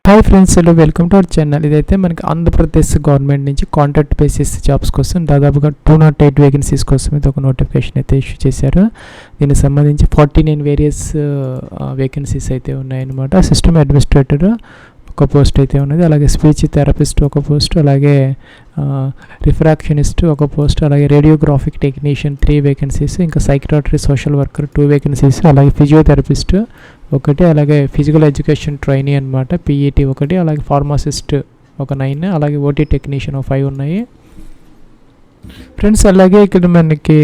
Hi friends, hello, welcome to our channel. ఇదైతే మనకి Andhra Pradesh government నుంచి కాంట్రాక్ట్ బేసిస్ జాబ్స్ కోసం దాదాపుగా 208 వేకెన్సీస్ కోసం ఇది ఒక నోటిఫికేషన్ అయితే ఇష్యూ చేశారు. దీనికి సంబంధించి 49 వేరియస్ వేకెన్సీస్ అయితే ఉన్నాయన్నమాట. సిస్టమ్ అడ్మినిస్ట్రేటర్ ఒక పోస్ట్ అయితే ఉన్నది, అలాగే స్పీచ్ థెరపిస్ట్ ఒక పోస్ట్, అలాగే రిఫ్రాక్షనిస్ట్ ఒక పోస్ట్, అలాగే రేడియోగ్రాఫిక్ టెక్నీషియన్ 3 వేకెన్సీస్, ఇంకా సైక్రాటరీ సోషల్ వర్కర్ 2 వేకెన్సీస్, అలాగే ఫిజియోథెరపిస్ట్ ఒకటి, అలాగే ఫిజికల్ ఎడ్యుకేషన్ ట్రైనీ అనమాట పీఈటీ ఒకటి, అలాగే ఫార్మసిస్ట్ ఒక 9, అలాగే ఓటీ టెక్నీషియన్ 5 ఉన్నాయి ఫ్రెండ్స్. అలాగే ఇక్కడ మనకి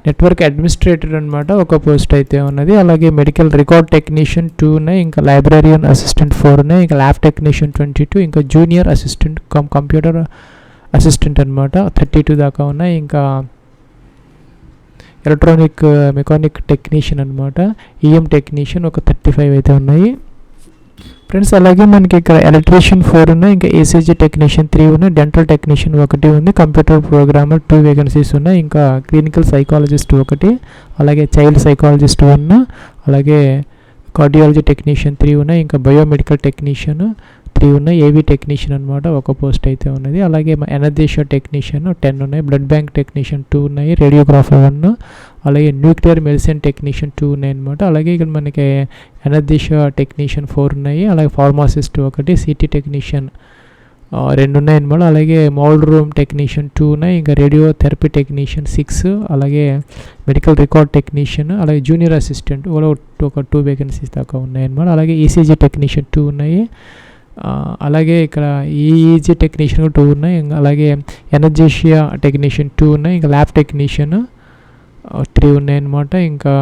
నెట్వర్క్ అడ్మినిస్ట్రేటర్ అనమాట ఒక పోస్ట్ అయితే ఉన్నది, అలాగే మెడికల్ రికార్డ్ టెక్నీషియన్ 2 ఉన్నాయి, ఇంకా లైబ్రరీయన్ అసిస్టెంట్ 4 ఉన్నాయి, ఇంకా ల్యాబ్ టెక్నీషియన్ 22, ఇంకా జూనియర్ అసిస్టెంట్ కంప్యూటర్ అసిస్టెంట్ అనమాట 32 దాకా ఉన్నాయి, ఇంకా ఎలక్ట్రానిక్ మెకానిక్ టెక్నీషియన్ అనమాట ఈఎం టెక్నీషియన్ ఒక 35 అయితే ఉన్నాయి ఫ్రెండ్స్. అలాగే మనకి ఇక్కడ ఎలక్ట్రీషియన్ 4 ఉన్నాయి, ఇంకా ఏసీజీ టెక్నీషియన్ 3 ఉన్నాయి, డెంటల్ టెక్నీషియన్ 1 ఉంది, కంప్యూటర్ ప్రోగ్రామర్ 2 వేకెన్సీస్ ఉన్నాయి, ఇంకా క్లినికల్ సైకాలజిస్ట్ 1, అలాగే చైల్డ్ సైకాలజిస్ట్ 1, అలాగే కార్డియాలజీ టెక్నీషియన్ 3 ఉన్నాయి, ఇంకా బయోమెడికల్ టెక్నీషియన్ 3 ఉన్నాయి, ఏవీ టెక్నీషియన్ అనమాట ఒక పోస్ట్ అయితే ఉన్నది, అలాగే ఎనర్జీషియా టెక్నీషియన్ 10 ఉన్నాయి, బ్లడ్ బ్యాంక్ టెక్నీషియన్ 2 ఉన్నాయి, రేడియోగ్రాఫర్ 1, అలాగే న్యూక్లియర్ మెడిసిన్ టెక్నీషియన్ 2 ఉన్నాయి అనమాట. అలాగే ఇక్కడ మనకి ఎనర్జీషియా టెక్నీషియన్ 4 ఉన్నాయి, అలాగే ఫార్మాసిస్ట్ 1, సిటీ టెక్నీషియన్ 2 ఉన్నాయి అనమాట, అలాగే మౌల్డ్ రూమ్ టెక్నీషియన్ 2 ఉన్నాయి, ఇంకా రేడియోథెరపీ టెక్నీషియన్ 6, అలాగే మెడికల్ రికార్డ్ టెక్నీషియన్, అలాగే జూనియర్ అసిస్టెంట్ ఒక 2 వేకెన్సీస్ దాకా ఉన్నాయి అనమాట, అలాగే ఈసీజీ టెక్నీషియన్ 2 ఉన్నాయి, అలాగే ఇక్కడ ఈఈజీ టెక్నీషియన్ 2 ఉన్నాయి, అలాగే ఎనర్జీషియా టెక్నీషియన్ 2 ఉన్నాయి, ఇంకా ల్యాబ్ టెక్నీషియన్ 3 ఉన్నాయి అనమాట, ఇంకా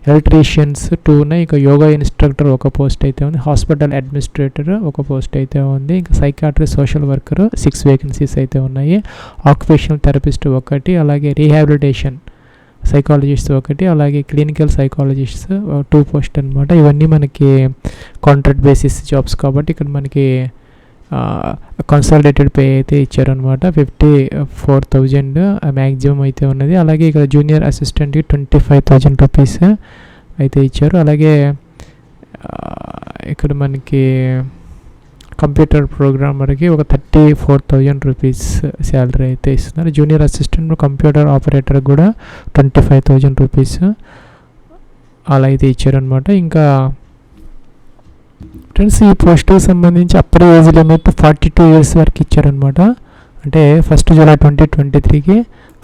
ఎలక్ట్రీషియన్స్ 2 ఉన్నాయి, ఇంకా యోగా ఇన్స్ట్రక్టర్ ఒక పోస్ట్ అయితే ఉంది, హాస్పిటల్ అడ్మినిస్ట్రేటర్ ఒక పోస్ట్ అయితే ఉంది, ఇంకా సైకాట్రీ సోషల్ వర్కర్ 6 వేకెన్సీస్ అయితే ఉన్నాయి, ఆక్యుపేషనల్ థెరపిస్ట్ 1, అలాగే రీహాబిలిటేషన్ సైకాలజిస్ట్ 1, అలాగే క్లినికల్ సైకాలజిస్ట్ 2 పోస్ట్ అనమాట. ఇవన్నీ మనకి కాంట్రాక్ట్ బేసిస్ జాబ్స్ కాబట్టి ఇక్కడ మనకి కన్సాలిడేటెడ్ పే అయితే ఇచ్చారనమాట 54,000 మ్యాక్సిమం అయితే ఉన్నది, అలాగే ఇక్కడ జూనియర్ అసిస్టెంట్కి 25,000 రూపీస్ అయితే ఇచ్చారు, అలాగే ఇక్కడ మనకి కంప్యూటర్ ప్రోగ్రామర్కి ఒక 34,000 రూపీస్ శాలరీ అయితే ఇస్తున్నారు, జూనియర్ అసిస్టెంట్ కంప్యూటర్ ఆపరేటర్ కూడా 25,000 రూపీస్ అలా అయితే ఇచ్చారనమాట. ఇంకా ఫ్రెండ్స్ ఈ పోస్టుకి సంబంధించి అప్పర్ ఏజ్ లిమిట్ 42 ఇయర్స్ వరకు ఇచ్చారనమాట, అంటే 1 జూలై 2023కి.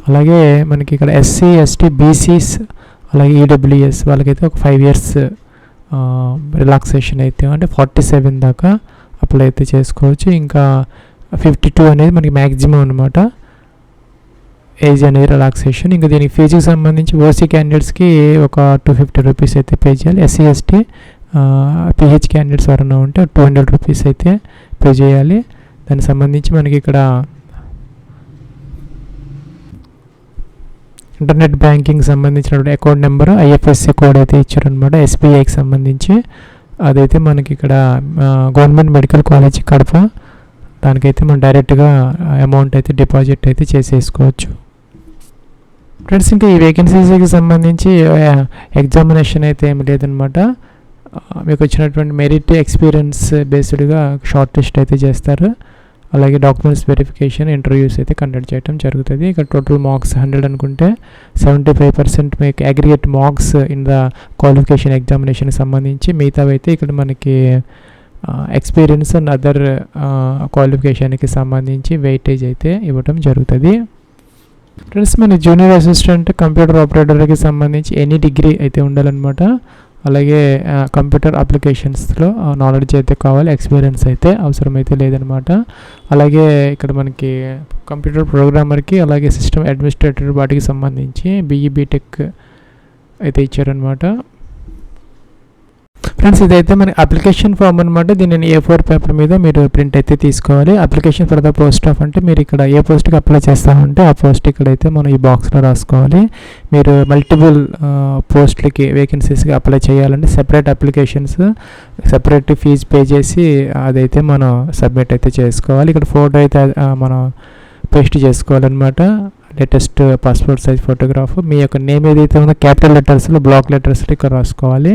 అలాగే మనకి ఇక్కడ ఎస్సీ ఎస్టీ బీసీస్ అలాగే ఈడబ్ల్యూఎస్ వాళ్ళకైతే ఒక 5 ఇయర్స్ రిలాక్సేషన్ అయితే, అంటే 47 దాకా అప్లై అయితే చేసుకోవచ్చు. ఇంకా 52 అనేది మనకి మ్యాక్సిమం అనమాట ఏజ్ అనేది రిలాక్సేషన్. ఇంకా దీనికి ఫీజుకి సంబంధించి ఓసీ క్యాండిడేట్స్కి ఒక 250 రూపీస్ అయితే పే చేయాలి, ఎస్సీ ఎస్టీ పిహెచ్ క్యాండిడేట్స్ ఎవరైనా ఉంటే 200 రూపీస్ అయితే పే చేయాలి. దానికి సంబంధించి మనకి ఇక్కడ ఇంటర్నెట్ బ్యాంకింగ్ సంబంధించినటువంటి అకౌంట్ నెంబర్ ఐఎఫ్ఎస్సి కోడ్ అయితే ఇచ్చారనమాట ఎస్బీఐకి సంబంధించి. అదైతే మనకి ఇక్కడ గవర్నమెంట్ మెడికల్ కాలేజ్ కడప, దానికైతే మనం డైరెక్ట్గా అమౌంట్ అయితే డిపాజిట్ అయితే చేసేసుకోవచ్చు ఫ్రెండ్స్. ఇంకా ఈ వేకెన్సీస్కి సంబంధించి ఎగ్జామినేషన్ అయితే ఏమి లేదనమాట, మీకు వచ్చినటువంటి మెరిట్ ఎక్స్పీరియన్స్ బేస్డ్గా షార్ట్ లిస్ట్ అయితే చేస్తారు, అలాగే డాక్యుమెంట్స్ వెరిఫికేషన్ ఇంటర్వ్యూస్ అయితే కండక్ట్ చేయడం జరుగుతుంది. ఇక్కడ టోటల్ మార్క్స్ 100 అనుకుంటే 75% మీకు aggregate marks in the qualification ఎగ్జామినేషన్కి సంబంధించి, మిగతావి అయితే ఇక్కడ మనకి ఎక్స్పీరియన్స్ అండ్ అదర్ క్వాలిఫికేషన్కి సంబంధించి వెయిటేజ్ అయితే ఇవ్వడం జరుగుతుంది ఫ్రెండ్స్. మన జూనియర్ అసిస్టెంట్ కంప్యూటర్ ఆపరేటర్కి సంబంధించి ఎనీ డిగ్రీ అయితే ఉండాలన్నమాట, అలాగే కంప్యూటర్ అప్లికేషన్స్లో నాలెడ్జ్ అయితే కావాలి, ఎక్స్పీరియన్స్ అయితే అవసరం అయితే లేదనమాట. అలాగే ఇక్కడ మనకి కంప్యూటర్ ప్రోగ్రామర్కి అలాగే సిస్టమ్ అడ్మినిస్ట్రేటర్ వాటికి సంబంధించి బీఈ బీటెక్ అయితే ఇచ్చారనమాట ఫ్రెండ్స్. ఇదైతే మన అప్లికేషన్ ఫామ్ అనమాట, దీనిని A4 పేపర్ మీద మీరు ప్రింట్ అయితే తీసుకోవాలి. Application for the post of అంటే మీరు ఇక్కడ ఏ పోస్ట్కి అప్లై చేస్తామంటే ఆ పోస్ట్ ఇక్కడైతే మనం ఈ బాక్స్లో రాసుకోవాలి. మీరు మల్టిపుల్ పోస్ట్లకి వేకెన్సీస్కి అప్లై చేయాలంటే separate applications separate fee pay చేసి అదైతే మనం సబ్మిట్ అయితే చేసుకోవాలి. ఇక్కడ ఫోటో అయితే మనం పేస్ట్ చేసుకోవాలన్నమాట, లేటెస్ట్ పాస్పోర్ట్ సైజ్ ఫోటోగ్రాఫ్, మీ యొక్క నేమ్ ఏదైతే ఉందో క్యాపిటల్ లెటర్స్లో బ్లాక్ లెటర్స్లో ఇక్కడ రాసుకోవాలి.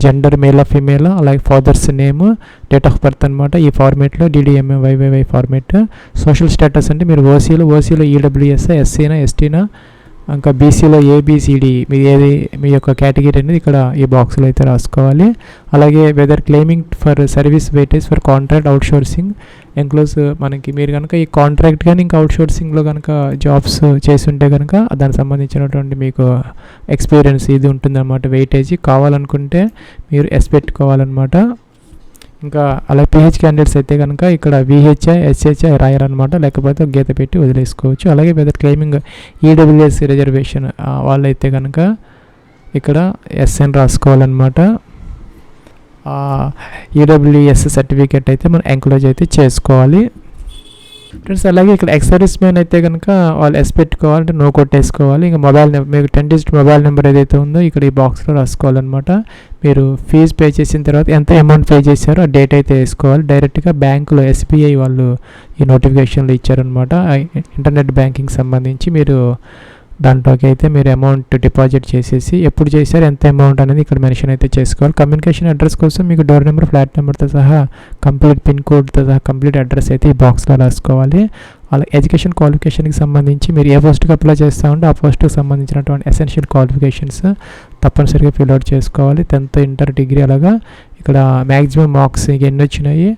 జెండర్ మేలా ఫీమేలా, అలాగే father's name, date of birth అనమాట ఈ ఫార్మేట్లో, డిడిఎంఏ వైవైవై ఫార్మేట్. సోషల్ స్టేటస్ అంటే మీరు ఓసీలో ఈడబ్ల్యూఎస్ఆ, ఎస్సీనా, ఎస్టీనా, ఇంకా బీసీలో ఏబిసిడి మీ యొక్క కేటగిరీ అనేది ఇక్కడ ఈ బాక్స్లో అయితే రాసుకోవాలి. అలాగే whether claiming for service weightage for contract outsourcing enclose, మనకి మీరు కనుక ఈ కాంట్రాక్ట్ కానీ ఇంకా అవుట్సోర్సింగ్లో కనుక జాబ్స్ చేసి ఉంటే కనుక దానికి సంబంధించినటువంటి మీకు ఎక్స్పీరియన్స్ ఇది ఉంటుందన్నమాట. వెయిటేజ్ కావాలనుకుంటే మీరు ఎస్ పెట్టుకోవాలన్నమాట. ఇంకా అలా పిహెచ్ క్యాండిడేట్స్ అయితే కనుక ఇక్కడ విహెచ్ఐ, ఎస్హెచ్ఐ రాయాలన్నమాట, లేకపోతే గీత పెట్టి వదిలేసుకోవచ్చు. అలాగే వెదర్ క్లెయిమింగ్ ఈడబ్ల్యూఎస్ రిజర్వేషన్ వాళ్ళైతే కనుక ఇక్కడ ఎస్ఎన్ రాసుకోవాలన్నమాట. ఈడబ్ల్యూఎస్ సర్టిఫికేట్ అయితే మనం ఎంక్లోజ్ అయితే చేసుకోవాలి ఫ్రెండ్స్. అలాగే ఇక్కడ ఎక్స్ సర్వీస్ మ్యాన్ అయితే కనుక వాళ్ళు ఎస్ పెట్టుకోవాలంటే నో కొట్టేసుకోవాలి. ఇంకా మొబైల్ నెంబర్, మీకు 10 డిజిట్ మొబైల్ నెంబర్ ఏదైతే ఉందో ఇక్కడ ఈ బాక్స్లో రాసుకోవాలన్నమాట. మీరు ఫీజు పే చేసిన తర్వాత ఎంత అమౌంట్ పే చేశారో ఆ డేట్ అయితే వేసుకోవాలి. డైరెక్ట్గా బ్యాంకులో ఎస్బీఐ వాళ్ళు ఈ నోటిఫికేషన్లు ఇచ్చారనమాట. ఇంటర్నెట్ బ్యాంకింగ్ సంబంధించి మీరు దాంట్లోకి అయితే మీరు అమౌంట్ డిపాజిట్ చేసేసి ఎప్పుడు చేశారు ఎంత అమౌంట్ అనేది ఇక్కడ మెన్షన్ అయితే చేసుకోవాలి. కమ్యూనికేషన్ అడ్రస్ కోసం మీకు డోర్ నెంబర్, ఫ్లాట్ నెంబర్తో సహా కంప్లీట్ పిన్ కోడ్తో సహా కంప్లీట్ అడ్రస్ అయితే ఈ బాక్స్లో రాసుకోవాలి. అలా ఎడ్యుకేషన్ క్వాలిఫికేషన్కి సంబంధించి మీరు ఏ పోస్ట్కి అప్లై చేస్తూ ఉంటే ఆ పోస్ట్కి సంబంధించినటువంటి ఎసెన్షియల్ క్వాలిఫికేషన్స్ తప్పనిసరిగా ఫిల్అవుట్ చేసుకోవాలి. 10th, ఇంటర్, డిగ్రీ అలాగా ఇక్కడ మ్యాక్సిమం మార్క్స్ ఎన్ని వచ్చినాయి,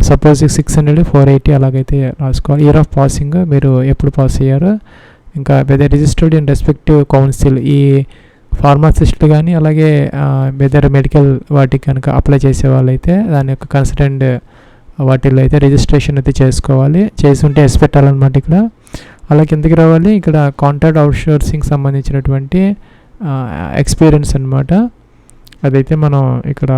సపోజ్ 600, 480 అలాగైతే రాసుకోవాలి. ఇయర్ ఆఫ్ పాసింగ్ మీరు ఎప్పుడు పాస్ అయ్యారో, ఇంకా whether registered in respective council ఈ ఫార్మసిస్టులు కానీ అలాగే వెదర్ మెడికల్ వాటికి కనుక అప్లై చేసే వాళ్ళైతే దాని యొక్క కన్సల్టెంట్ వాటిల్లో అయితే రిజిస్ట్రేషన్ అయితే చేసుకోవాలి. చేసి ఉంటే ఎస్ పెట్టాలన్నమాట. ఇక్కడ అలా కిందకి రావాలి. ఇక్కడ కాంట్రాక్ట్ అవుట్సోర్సింగ్ సంబంధించినటువంటి ఎక్స్పీరియన్స్ అనమాట. అదైతే మనం ఇక్కడ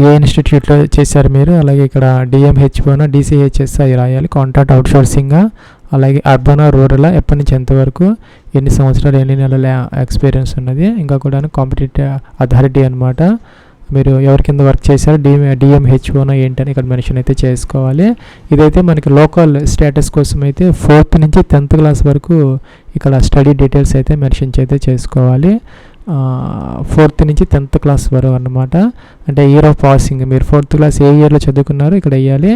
ఏ ఇన్స్టిట్యూట్లో చేశారు మీరు, అలాగే ఇక్కడ డిఎంహెచ్ఓనా, డిసిహెచ్ఎస్ఐ రాయాలి. కాంట్రాక్ట్ అవుట్సోర్సింగా, అలాగే అర్బనా, రూరలా, ఎప్పటి నుంచి ఎంతవరకు, ఎన్ని సంవత్సరాలు, ఎన్ని నెలల ఎక్స్పీరియన్స్ ఉన్నది. ఇంకా కూడా కాంపిటేటివ్ అథారిటీ అనమాట. మీరు ఎవరి కింద వర్క్ చేశారు, డిఎంహెచ్ఓనా ఏంటని ఇక్కడ మెన్షన్ అయితే చేసుకోవాలి. ఇదైతే మనకి లోకల్ స్టేటస్ కోసం అయితే 4th నుంచి 10th క్లాస్ వరకు ఇక్కడ స్టడీ డీటెయిల్స్ అయితే మెన్షన్ అయితే చేసుకోవాలి. 4th నుంచి 10th క్లాస్ వరకు అన్నమాట. అంటే ఇయర్ ఆఫ్ పాసింగ్ మీరు 4th క్లాస్ ఏ ఇయర్లో చదువుకున్నారు ఇక్కడ వేయాలి.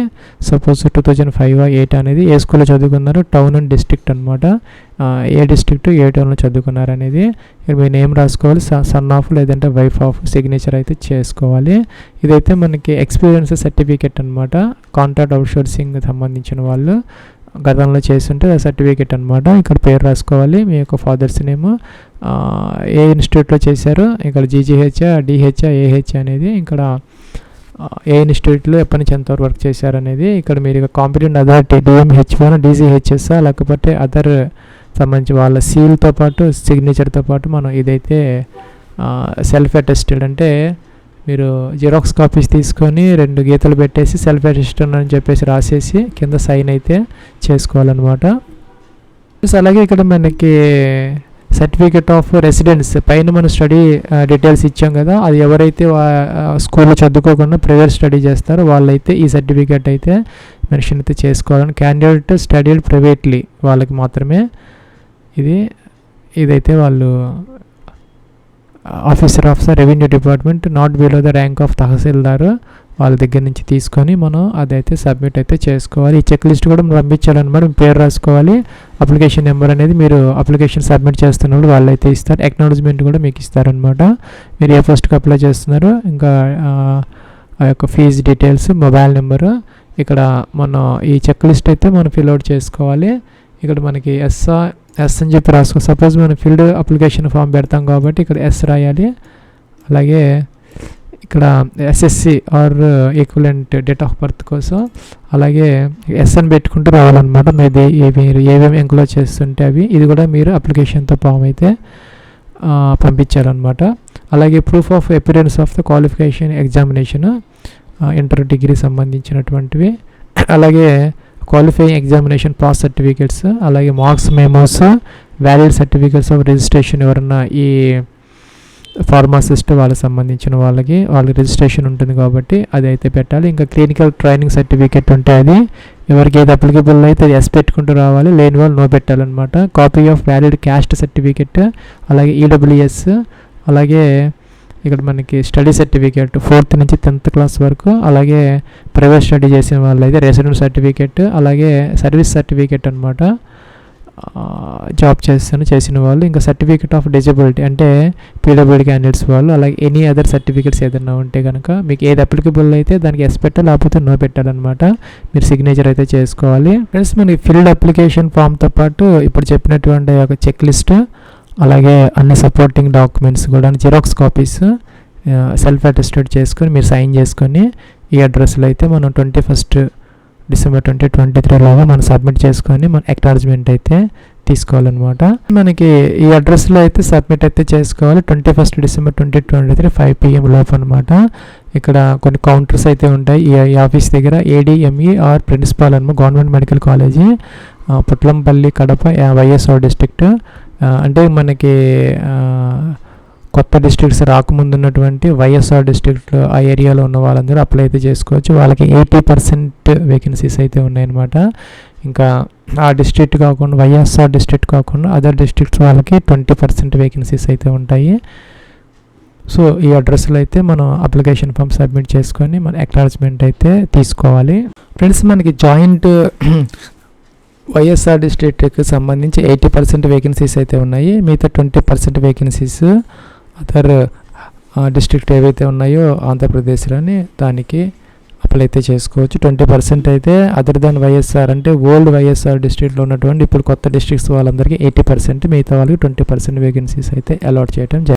సపోజ్ 2005, 8 అనేది ఏ స్కూల్లో చదువుకున్నారు, టౌన్ అండ్ డిస్ట్రిక్ట్ అనమాట. ఏ డిస్ట్రిక్ట్, ఏ టౌన్లో చదువుకున్నారు అనేది ఇక్కడ మీ నేమ్ రాసుకోవాలి. సన్ ఆఫ్ లేదంటే వైఫ్ ఆఫ్ సిగ్నేచర్ అయితే చేసుకోవాలి. ఇదైతే మనకి ఎక్స్పీరియన్స్ సర్టిఫికేట్ అనమాట. కాంట్రాక్ట్ అవుట్సోర్సింగ్ సంబంధించిన వాళ్ళు గతంలో చేస్తుంటే ఆ సర్టిఫికేట్ అనమాట. ఇక్కడ పేరు రాసుకోవాలి, మీ యొక్క ఫాదర్స్ నేమ్, ఏ ఇన్స్టిట్యూట్లో చేశారు, ఇక్కడ జీజీహెచ్, డిహెచ్, ఏహెచ్ అనేది, ఇక్కడ ఏ ఇన్స్టిట్యూట్లో ఎప్పటి నుంచి ఎంతవరకు వర్క్ చేశారనేది ఇక్కడ మీరు కాంపిటెంట్ అథారిటీ డిఎంహెచ్ఓనా, డీసీహెచ్ఎస్ఆ లేకపోతే అదర్ సంబంధించి వాళ్ళ సీల్తో పాటు సిగ్నేచర్తో పాటు మనం ఇదైతే సెల్ఫ్ అటెస్టెడ్ అంటే మీరు జిరాక్స్ కాపీస్ తీసుకొని 2 గీతలు పెట్టేసి సెల్ఫ్ అటెస్టెడ్ అని చెప్పేసి రాసేసి కింద సైన్ అయితే చేసుకోవాలన్నమాట. అలాగే ఇక్కడ మనకి సర్టిఫికేట్ ఆఫ్ రెసిడెన్స్ పైన మనం స్టడీ డీటెయిల్స్ ఇచ్చాం కదా, అది ఎవరైతే స్కూల్లో చదువుకోకుండా ప్రైవేట్ స్టడీ చేస్తారో వాళ్ళైతే ఈ సర్టిఫికేట్ అయితే మెన్షన్ అయితే చేసుకోవాలని. క్యాండిడేట్ స్టడీడ్ ప్రైవేట్లీ వాళ్ళకి మాత్రమే ఇదైతే వాళ్ళు officer of the revenue department not below the rank of Tahsildar వాళ్ళ దగ్గర నుంచి తీసుకొని మనం అదైతే సబ్మిట్ అయితే చేసుకోవాలి. ఈ చెక్ లిస్ట్ కూడా మనం పంపించాలన్నమాట. పేరు రాసుకోవాలి. అప్లికేషన్ నెంబర్ అనేది మీరు అప్లికేషన్ సబ్మిట్ చేస్తున్నప్పుడు వాళ్ళు అయితే ఇస్తారు. అక్నాలజ్మెంట్ కూడా మీకు ఇస్తారనమాట. మీరు ఏ పోస్ట్కి అప్లై చేస్తున్నారో, ఇంకా ఆ యొక్క ఫీజు డీటెయిల్స్, మొబైల్ నెంబరు, ఇక్కడ మనం ఈ చెక్ లిస్ట్ అయితే మనం ఫిల్అవుట్ చేసుకోవాలి. ఇక్కడ మనకి ఎస్ అని చెప్పి రాసుకో. సపోజ్ మనం ఫీల్డ్ అప్లికేషన్ ఫామ్ పెడతాం కాబట్టి ఇక్కడ ఎస్ రాయాలి. అలాగే ఇక్కడ SSC or equivalent date of birth కోసం అలాగే ఎస్ అని పెట్టుకుంటూ రావాలన్నమాట. మీరు ఏమేమి ఎంక్లోజ్ చేస్తుంటే అవి ఇది కూడా మీరు అప్లికేషన్తో ఫామ్ అయితే పంపించాలన్నమాట. అలాగే proof of appearance of the qualification examination inter degree సంబంధించినటువంటివి, అలాగే క్వాలిఫైయింగ్ ఎగ్జామినేషన్ పాస్ సర్టిఫికేట్స్, అలాగే marks memos, valid certificates of registration ఎవరన్నా ఈ ఫార్మాసిస్ట్ వాళ్ళకి సంబంధించిన వాళ్ళకి రిజిస్ట్రేషన్ ఉంటుంది కాబట్టి అది అయితే పెట్టాలి. ఇంకా క్లినికల్ ట్రైనింగ్ సర్టిఫికేట్ ఉంటే అది ఎవరికి ఏది అప్లికేబుల్ అయితే ఎస్ పెట్టుకుంటూ రావాలి, లేని వాళ్ళు నో పెట్టాలన్నమాట. Copy of valid caste certificate, అలాగే ఈడబ్ల్యూఎస్, అలాగే ఇక్కడ మనకి స్టడీ సర్టిఫికేట్ 4th నుంచి 10th క్లాస్ వరకు, అలాగే ప్రైవేట్ స్టడీ చేసిన వాళ్ళు అయితే రెసిడెంట్ సర్టిఫికేట్, అలాగే సర్వీస్ సర్టిఫికేట్ అనమాట, జాబ్ చేసిన వాళ్ళు. ఇంకా సర్టిఫికేట్ ఆఫ్ డిజబిలిటీ అంటే పీడబ్ల్యూడీ క్యాండిడేట్స్ వాళ్ళు, అలాగే ఎనీ అదర్ సర్టిఫికేట్స్ ఏదైనా ఉంటే కనుక మీకు ఏది అప్లికబుల్ అయితే దానికి ఎస్ పెట్టాలి, లేకపోతే నో పెట్టాలన్నమాట. మీరు సిగ్నేచర్ అయితే చేసుకోవాలి. ఫ్రెండ్స్ మనకి ఫిల్డ్ అప్లికేషన్ ఫామ్తో పాటు ఇప్పుడు చెప్పినటువంటి ఒక చెక్ లిస్ట్, అలాగే అన్ని సపోర్టింగ్ డాక్యుమెంట్స్ కూడా జిరాక్స్ కాపీస్ సెల్ఫ్ అటెస్టెడ్ చేసుకొని మీరు సైన్ చేసుకొని ఈ అడ్రస్లో అయితే మనం 21 డిసెంబర్ 2023 లాగా మనం సబ్మిట్ చేసుకొని మన అక్నాలెడ్జ్మెంట్ అయితే తీసుకోవాలన్నమాట. మనకి ఈ అడ్రస్లో అయితే సబ్మిట్ అయితే చేసుకోవాలి 21 డిసెంబర్ 2023 5 PM లోపు అనమాట. ఇక్కడ కొన్ని కౌంటర్స్ అయితే ఉంటాయి ఈ ఆఫీస్ దగ్గర. ADME ఆర్ ప్రిన్సిపాల్ అనమాట, government medical college, Putlampalli, Kadapa, YSR district. అంటే మనకి కొత్త డిస్ట్రిక్ట్స్ రాకముందు ఉన్నటువంటి వైఎస్ఆర్ డిస్ట్రిక్ట్లో ఆ ఏరియాలో ఉన్న వాళ్ళందరూ అప్లై అయితే చేసుకోవచ్చు. వాళ్ళకి 80% వేకెన్సీస్ అయితే ఉన్నాయన్నమాట. ఇంకా ఆ డిస్ట్రిక్ట్ కాకుండా వైఎస్ఆర్ డిస్ట్రిక్ట్ కాకుండా అదర్ డిస్ట్రిక్ట్స్ వాళ్ళకి 20% వేకెన్సీస్ అయితే ఉంటాయి. సో ఈ అడ్రస్లో అయితే మనం అప్లికేషన్ ఫామ్ సబ్మిట్ చేసుకొని మన అక్నాలెడ్జ్మెంట్ అయితే తీసుకోవాలి. ఫ్రెండ్స్ మనకి జాయింట్ వైఎస్ఆర్ డిస్ట్రిక్ట్కి సంబంధించి 80% వేకెన్సీస్ అయితే ఉన్నాయి. మిగతా 20% వేకెన్సీస్ అదర్ డిస్ట్రిక్ట్ ఏవైతే ఉన్నాయో ఆంధ్రప్రదేశ్లోని దానికి అప్లై అయితే చేసుకోవచ్చు. 20% అయితే అదర్ దాన్ వైఎస్ఆర్ అంటే ఓల్డ్ వైఎస్ఆర్ డిస్ట్రిక్ట్లో ఉన్నటువంటి ఇప్పుడు కొత్త డిస్ట్రిక్ట్స్ వాళ్ళందరికీ 80%, మిగతా వాళ్ళకి 20% వేకెన్సీస్ అయితే అలాట్ చేయడం జరిగింది.